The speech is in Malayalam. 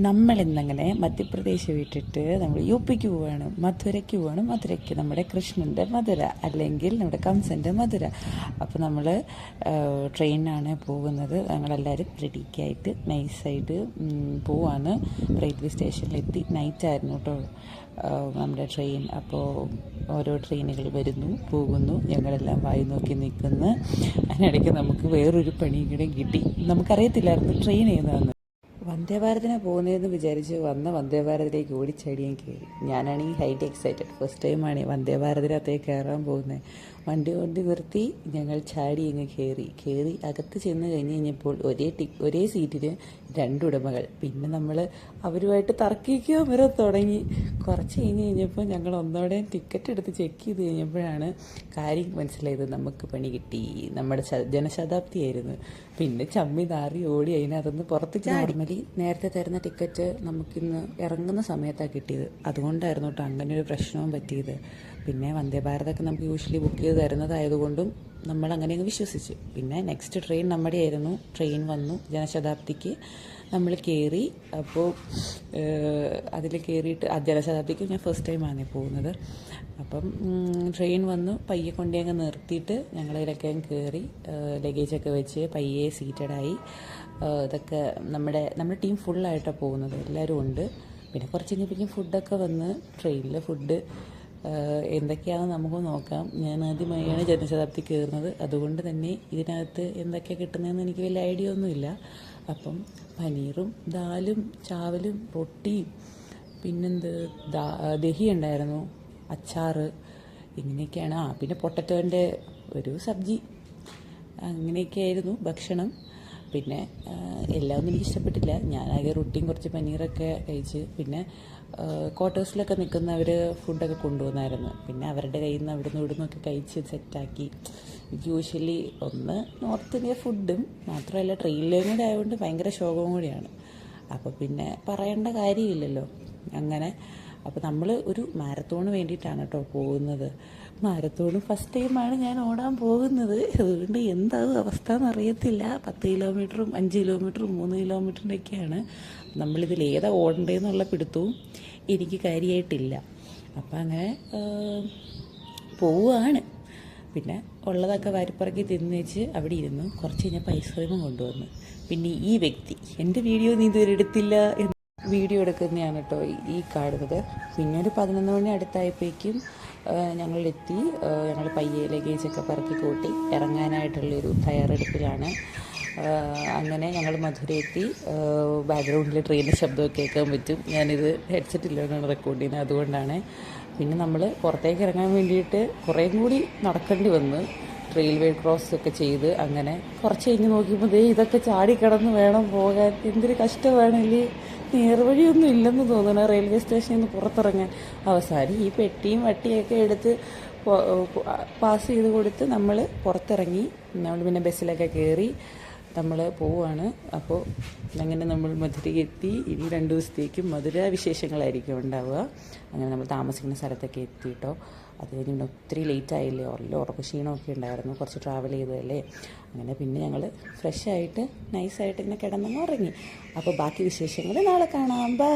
നമ്മളിന്നങ്ങനെ മധ്യപ്രദേശ് വിട്ടിട്ട് നമ്മൾ യു പിക്ക് പോവുകയാണ്, മധുരയ്ക്ക് പോവുകയാണ്. മധുരയ്ക്ക് നമ്മുടെ കൃഷ്ണൻ്റെ മധുര, അല്ലെങ്കിൽ നമ്മുടെ കംസൻ്റെ മധുര. അപ്പോൾ നമ്മൾ ട്രെയിനിനാണ് പോകുന്നത്. ഞങ്ങളെല്ലാവരും റെഡിക്കായിട്ട് നൈസായിട്ട് പോവാണ്. റെയിൽവേ സ്റ്റേഷനിലെത്തി. നൈറ്റായിരുന്നു കേട്ടോ നമ്മുടെ ട്രെയിൻ. അപ്പോൾ ഓരോ ട്രെയിനുകൾ വരുന്നു പോകുന്നു, ഞങ്ങളെല്ലാം വായി നോക്കി നിൽക്കുന്നു. അതിനിടയ്ക്ക് നമുക്ക് വേറൊരു പണിയും കൂടെ കിട്ടി. നമുക്കറിയത്തില്ലായിരുന്നു ട്രെയിൻ ഏതാണെന്ന്. വന്ദേ ഭാരതിനെ പോകുന്നതെന്ന് വിചാരിച്ച് വന്ദേ ഭാരതിലേക്ക് ഓടിച്ചാടിയാൻ കയറി. ഞാനാണെങ്കിൽ ഹൈലി എക്സൈറ്റഡ്. ഫസ്റ്റ് ടൈമാണ് വന്ദേ ഭാരതിനകത്തേക്ക് കയറാൻ പോകുന്നത്. വണ്ടി നിർത്തി ഞങ്ങൾ ചാടി അങ്ങ് കയറി അകത്ത് ചെന്ന് കഴിഞ്ഞപ്പോൾ ഒരേ സീറ്റിന് രണ്ടുടമകൾ. പിന്നെ നമ്മൾ അവരുമായിട്ട് തർക്കിക്കുക വരെ തുടങ്ങി. കുറച്ച് കഴിഞ്ഞപ്പോൾ ഞങ്ങൾ ഒന്നോടെ ടിക്കറ്റ് എടുത്ത് ചെക്ക് ചെയ്ത് കഴിഞ്ഞപ്പോഴാണ് കാര്യം മനസ്സിലായത്. നമുക്ക് പണി കിട്ടി. നമ്മുടെ ജനശതാബ്ദി ആയിരുന്നു. പിന്നെ ചമ്മി നാറി ഓടി അതിനകത്തുനിന്ന് പുറത്ത്. നോർമലി നേരത്തെ തരുന്ന ടിക്കറ്റ് നമുക്കിന്ന് ഇറങ്ങുന്ന സമയത്താണ് കിട്ടിയത്. അതുകൊണ്ടായിരുന്നു കേട്ടോ അങ്ങനെ ഒരു പ്രശ്നവും പറ്റിയത്. പിന്നെ വന്ദേ ഭാരതൊക്കെ നമുക്ക് യൂഷ്വലി ബുക്ക് ചെയ്ത് തരുന്നതായതുകൊണ്ടും നമ്മൾ അങ്ങനെ അങ്ങ് വിശ്വസിച്ചു. പിന്നെ നെക്സ്റ്റ് ട്രെയിൻ നമ്മുടെ ആയിരുന്നു. ട്രെയിൻ വന്നു, ജനശതാബ്ദിക്ക് നമ്മൾ കയറി. അപ്പോൾ അതിൽ കയറിയിട്ട് ജനശതാബ്ദിക്ക് ഞാൻ ഫസ്റ്റ് ടൈമാണ് പോകുന്നത്. അപ്പം ട്രെയിൻ വന്നു, പയ്യെ കൊണ്ടേ അങ്ങ് നിർത്തിയിട്ട് ഞങ്ങളതിലൊക്കെ അങ്ങ് കയറി ലഗേജൊക്കെ വെച്ച് പയ്യെ സീറ്റഡായി. ഇതൊക്കെ നമ്മുടെ ടീം ഫുള്ളായിട്ടാണ് പോകുന്നത്, എല്ലാവരും ഉണ്ട്. പിന്നെ കുറച്ച് കഴിഞ്ഞപ്പോഴേക്കും ഫുഡൊക്കെ വന്ന്. ട്രെയിനിലെ ഫുഡ് എന്തൊക്കെയാണെന്ന് നമുക്ക് നോക്കാം. ഞാൻ ആദ്യമായാണ് ജനശതാബ്ദി കയറുന്നത്, അതുകൊണ്ട് തന്നെ ഇതിനകത്ത് എന്തൊക്കെയാണ് കിട്ടുന്നതെന്ന് എനിക്ക് വലിയ ഐഡിയ ഒന്നുമില്ല. അപ്പം പനീറും ദാലും ചാവലും റൊട്ടിയും പിന്നെന്ത് ദഹി ഉണ്ടായിരുന്നു, അച്ചാറ്, ഇങ്ങനെയൊക്കെയാണ്. പിന്നെ പൊട്ടറ്റോൻ്റെ ഒരു സബ്ജി, അങ്ങനെയൊക്കെയായിരുന്നു ഭക്ഷണം. പിന്നെ എല്ലാം ഒന്നും എനിക്ക് ഇഷ്ടപ്പെട്ടില്ല. ഞാനാകെ റൊട്ടിയും കുറച്ച് പനീറൊക്കെ കഴിച്ച്. പിന്നെ ക്വാർട്ടേഴ്സിലൊക്കെ നിൽക്കുന്നവർ ഫുഡൊക്കെ കൊണ്ടുവന്നായിരുന്നു. പിന്നെ അവരുടെ കയ്യിൽ നിന്ന് അവിടുന്ന് ഇവിടുന്നൊക്കെ കഴിച്ച് സെറ്റാക്കി. യൂഷ്വലി ഒന്ന് നോർത്ത് ഇന്ത്യ ഫുഡും മാത്രമല്ല ട്രെയിനിലേയും കൂടെ ആയതുകൊണ്ട് ഭയങ്കര ശോകവും കൂടിയാണ്. അപ്പോൾ പിന്നെ പറയേണ്ട കാര്യമില്ലല്ലോ അങ്ങനെ. അപ്പോൾ നമ്മൾ ഒരു മാരത്തോണ് വേണ്ടിയിട്ടാണ് കേട്ടോ പോകുന്നത്. മാരത്തോണ് ഫസ്റ്റ് ടൈമാണ് ഞാൻ ഓടാൻ പോകുന്നത്. അതുകൊണ്ട് എന്താകും അവസ്ഥ എന്നറിയത്തില്ല. 10 കിലോമീറ്ററും 5 കിലോമീറ്ററും 3 കിലോമീറ്ററിൻ്റെ ഒക്കെയാണ്. നമ്മളിതിൽ ഏതാ ഓടേണ്ടതെന്നുള്ള പിടുത്തവും എനിക്ക് കാര്യമായിട്ടില്ല. അപ്പം അങ്ങനെ പോവുകയാണ്. പിന്നെ ഉള്ളതൊക്കെ വാരിപ്പറക്കി തിന്ന് വെച്ച് അവിടെ ഇരുന്നു. കുറച്ച് കഴിഞ്ഞപ്പോൾ ഐസ്ക്രീമും കൊണ്ടുവന്നു. പിന്നെ ഈ വ്യക്തി എൻ്റെ വീഡിയോ നീ ഇതുവരെ എടുത്തില്ല എന്ന് വീഡിയോ എടുക്കുന്നതാണ് കേട്ടോ ഈ കാണുന്നത്. പിന്നെ ഒരു 11 മണി അടുത്തായപ്പോഴേക്കും ഞങ്ങളെത്തി. ഞങ്ങൾ പയ്യെ ലഗേജൊക്കെ പറക്കി കൂട്ടി ഇറങ്ങാനായിട്ടുള്ളൊരു തയ്യാറെടുപ്പിലാണ്. അങ്ങനെ ഞങ്ങൾ മധുര എത്തി. ബാക്ക്ഗ്രൗണ്ടിൽ ട്രെയിനിൻ്റെ ശബ്ദമൊക്കെ കേൾക്കാൻ പറ്റും. ഞാനിത് ഹെഡ്സെറ്റിലാണ് റെക്കോർഡ് ചെയ്യുന്നത്, അതുകൊണ്ടാണ്. പിന്നെ നമ്മൾ പുറത്തേക്ക് ഇറങ്ങാൻ വേണ്ടിയിട്ട് കുറേയും കൂടി നടക്കേണ്ടി വന്നു. റെയിൽവേ ക്രോസ് ഒക്കെ ചെയ്ത് അങ്ങനെ കുറച്ച് കഴിഞ്ഞ് നോക്കിയപ്പോൾ ഇതൊക്കെ ചാടിക്കിടന്ന് വേണം പോകാൻ. എന്തൊരു കഷ്ടമാണല്ലേ. നേർവഴിയൊന്നും ഇല്ലെന്ന് തോന്നണം റെയിൽവേ സ്റ്റേഷനിൽ നിന്ന് പുറത്തിറങ്ങാൻ. അവസാനം ഈ പെട്ടിയും വട്ടിയൊക്കെ എടുത്ത് പാസ് ചെയ്ത് കൊടുത്ത് നമ്മൾ പുറത്തിറങ്ങി. നമ്മൾ പിന്നെ ബസ്സിലൊക്കെ കയറി നമ്മൾ പോവുകയാണ്. അപ്പോൾ അങ്ങനെ നമ്മൾ മധുരയ്ക്ക് എത്തി. ഇനി 2 ദിവസത്തേക്കും മധുര വിശേഷങ്ങളായിരിക്കും ഉണ്ടാവുക. അങ്ങനെ നമ്മൾ താമസിക്കുന്ന സ്ഥലത്തൊക്കെ എത്തി കേട്ടോ. അത് കഴിഞ്ഞ് പിന്നെ ഒത്തിരി ലേറ്റ് ആയില്ലേ, ഉറക്ക ക്ഷീണമൊക്കെ ഉണ്ടായിരുന്നു, കുറച്ച് ട്രാവൽ ചെയ്തതല്ലേ. അങ്ങനെ പിന്നെ ഞങ്ങൾ ഫ്രഷായിട്ട് നൈസായിട്ട് ഇങ്ങനെ കിടന്നങ്ങ് ഉറങ്ങി. അപ്പോൾ ബാക്കി വിശേഷങ്ങൾ നാളെ കാണാം. ബൈ.